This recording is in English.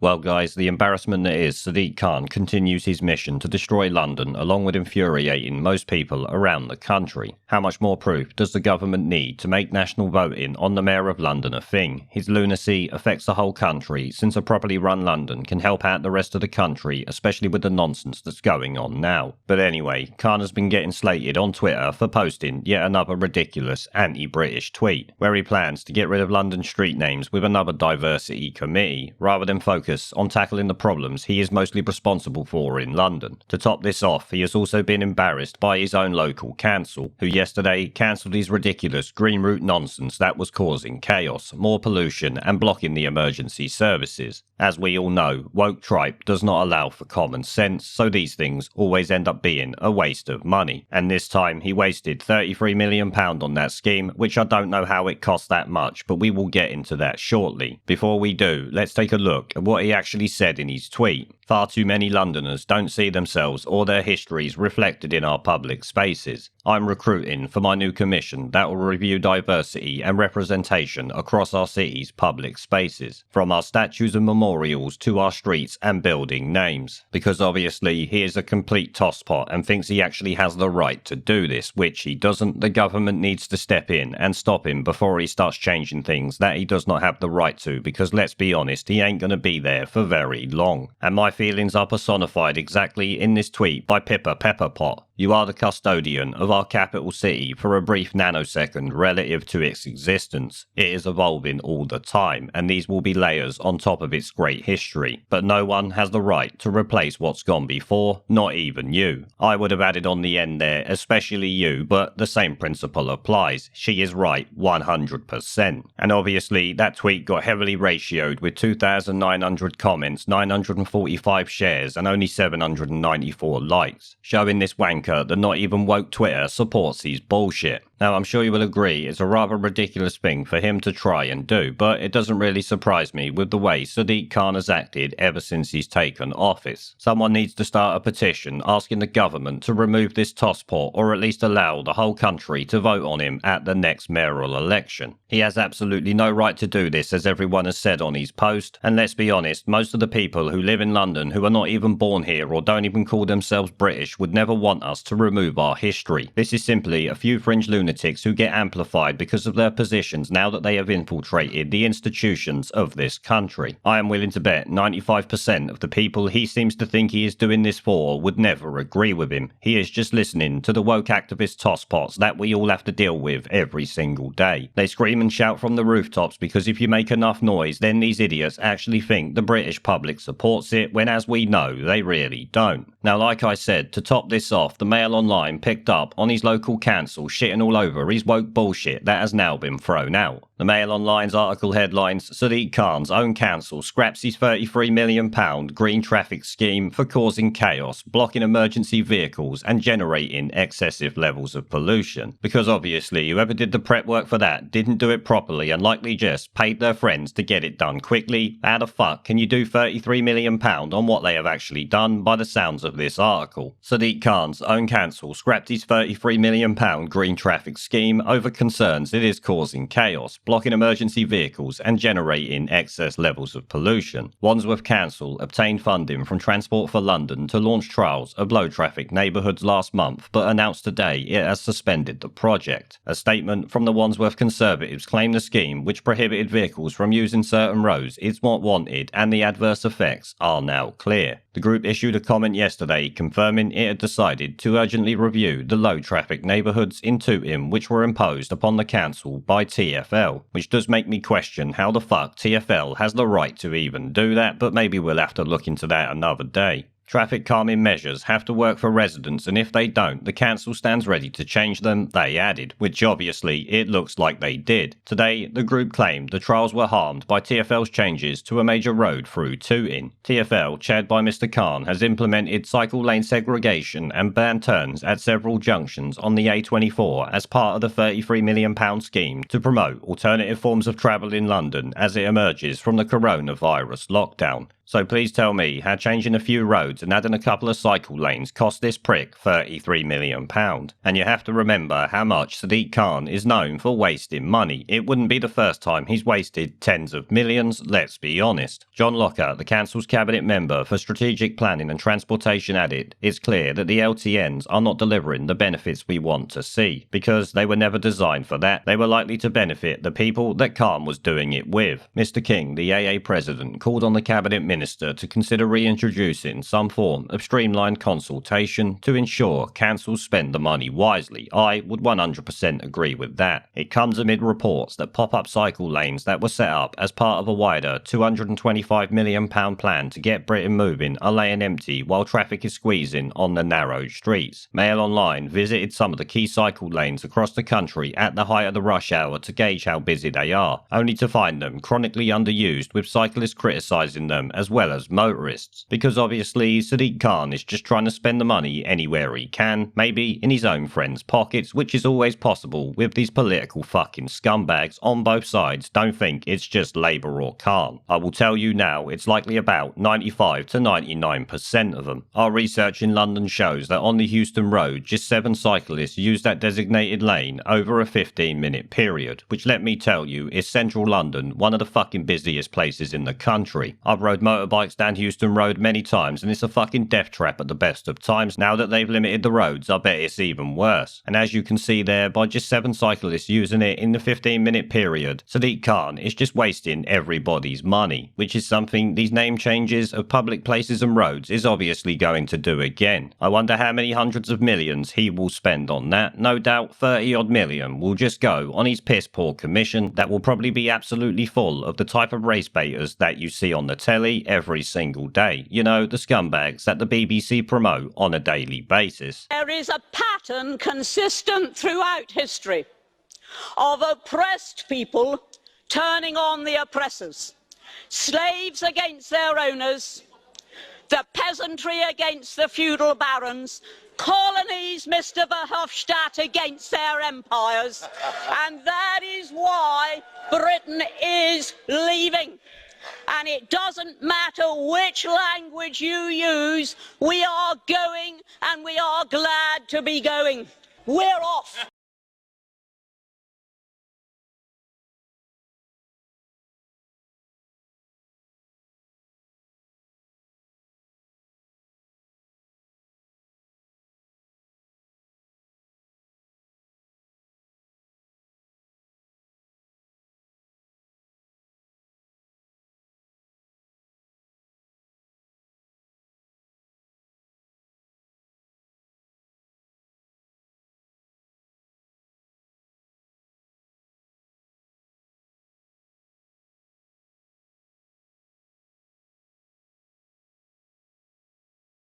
Well guys, the embarrassment that is Sadiq Khan continues his mission to destroy London along with infuriating most people around the country. How much more proof does the government need to make national voting on the Mayor of London a thing? His lunacy affects the whole country, since a properly run London can help out the rest of the country, especially with the nonsense that's going on now. But anyway, Khan has been getting slated on Twitter for posting yet another ridiculous anti-British tweet, where he plans to get rid of London street names with another diversity committee, rather than focus on tackling the problems he is mostly responsible for in London. To top this off, he has also been embarrassed by his own local council, who yesterday cancelled his ridiculous green route nonsense that was causing chaos, more pollution and blocking the emergency services. As we all know, woke tripe does not allow for common sense, so these things always end up being a waste of money. And this time he wasted £33 million on that scheme, which I don't know how it cost that much, but we will get into that shortly. Before we do, let's take a look at what he actually said in his tweet. Far too many Londoners don't see themselves or their histories reflected in our public spaces. I'm recruiting for my new commission that will review diversity and representation across our city's public spaces, from our statues and memorials to our streets and building names. Because obviously he is a complete tosspot and thinks he actually has the right to do this, which he doesn't. The government needs to step in and stop him before he starts changing things that he does not have the right to, because let's be honest, he ain't gonna be there for very long. And my feelings are personified exactly in this tweet by Pippa Pepperpot. You are the custodian of our capital city for a brief nanosecond relative to its existence. It is evolving all the time, and these will be layers on top of its great history. But no one has the right to replace what's gone before, not even you. I would have added on the end there, especially you, but the same principle applies. She is right, 100%. And obviously, that tweet got heavily ratioed with 2,900 comments, 945 shares, and only 794 likes, showing this wanker that not even woke Twitter supports his bullshit. Now, I'm sure you will agree it's a rather ridiculous thing for him to try and do, but it doesn't really surprise me with the way Sadiq Khan has acted ever since he's taken office. Someone needs to start a petition asking the government to remove this tosspot, or at least allow the whole country to vote on him at the next mayoral election. He has absolutely no right to do this, as everyone has said on his post, and let's be honest, most of the people who live in London who are not even born here or don't even call themselves British would never want us to remove our history. This is simply a few fringe lunatics who get amplified because of their positions now that they have infiltrated the institutions of this country. I am willing to bet 95% of the people he seems to think he is doing this for would never agree with him. He is just listening to the woke activist tosspots that we all have to deal with every single day. They scream and shout from the rooftops because if you make enough noise, then these idiots actually think the British public supports it, when as we know, they really don't. Now, like I said, to top this off, the Mail Online picked up on his local council shitting all over his woke bullshit that has now been thrown out. The Mail Online's article headlines, Sadiq Khan's own council scraps his £33 million green traffic scheme for causing chaos, blocking emergency vehicles and generating excessive levels of pollution. Because obviously whoever did the prep work for that didn't do it properly and likely just paid their friends to get it done quickly. How the fuck can you do £33 million on what they have actually done by the sounds of this article? Sadiq Khan's own council scrapped his £33 million green traffic scheme over concerns it is causing chaos, blocking emergency vehicles and generating excess levels of pollution. Wandsworth Council obtained funding from Transport for London to launch trials of low traffic neighbourhoods last month, but announced today it has suspended the project. A statement from the Wandsworth Conservatives claimed the scheme, which prohibited vehicles from using certain roads, is not wanted and the adverse effects are now clear. The group issued a comment yesterday confirming it had decided to urgently review the low traffic neighbourhoods in Tooting which were imposed upon the council by TfL, which does make me question how the fuck TfL has the right to even do that, but maybe we'll have to look into that another day. Traffic calming measures have to work for residents, and if they don't, the council stands ready to change them, they added, which obviously it looks like they did. Today, the group claimed the trials were harmed by TfL's changes to a major road through Tooting. TfL, chaired by Mr Khan, has implemented cycle lane segregation and banned turns at several junctions on the A24 as part of the £33 million scheme to promote alternative forms of travel in London as it emerges from the coronavirus lockdown. So please tell me how changing a few roads roads and adding a couple of cycle lanes cost this prick £33 million. And you have to remember how much Sadiq Khan is known for wasting money. It wouldn't be the first time he's wasted tens of millions, let's be honest. John Locker, the Council's Cabinet Member for Strategic Planning and Transportation, added, "It's clear that the LTNs are not delivering the benefits we want to see, because they were never designed for that. They were likely to benefit the people that Khan was doing it with." Mr King, the AA President, called on the Cabinet Minister to consider reintroducing some form of streamlined consultation to ensure councils spend the money wisely. I would 100% agree with that. It comes amid reports that pop-up cycle lanes that were set up as part of a wider £225 million plan to get Britain moving are laying empty while traffic is squeezing on the narrow streets. Mail Online visited some of the key cycle lanes across the country at the height of the rush hour to gauge how busy they are, only to find them chronically underused, with cyclists criticising them as well as motorists. Because obviously Sadiq Khan is just trying to spend the money anywhere he can, maybe in his own friends' pockets, which is always possible with these political fucking scumbags on both sides. Don't think it's just Labour or Khan. I will tell you now, it's likely about 95 to 99% of them. Our research in London shows that on the Euston Road, just 7 cyclists used that designated lane over a 15-minute period, which, let me tell you, is central London, one of the fucking busiest places in the country. I've rode motorbikes down Euston Road many times and it's a fucking death trap at the best of times. Now that they've limited the roads, I bet it's even worse. And as you can see there, by just 7 cyclists using it in the 15-minute period, Sadiq Khan is just wasting everybody's money, which is something these name changes of public places and roads is obviously going to do again. I wonder how many hundreds of millions he will spend on that. No doubt 30 odd million will just go on his piss poor commission that will probably be absolutely full of the type of race baiters that you see on the telly every single day. You know, the scumbags that the BBC promote on a daily basis. There is a pattern consistent throughout history of oppressed people turning on the oppressors. Slaves against their owners, the peasantry against the feudal barons, colonies, Mr. Verhofstadt, against their empires. And that is why Britain is leaving. And it doesn't matter which language you use, we are going, and we are glad to be going. We're off.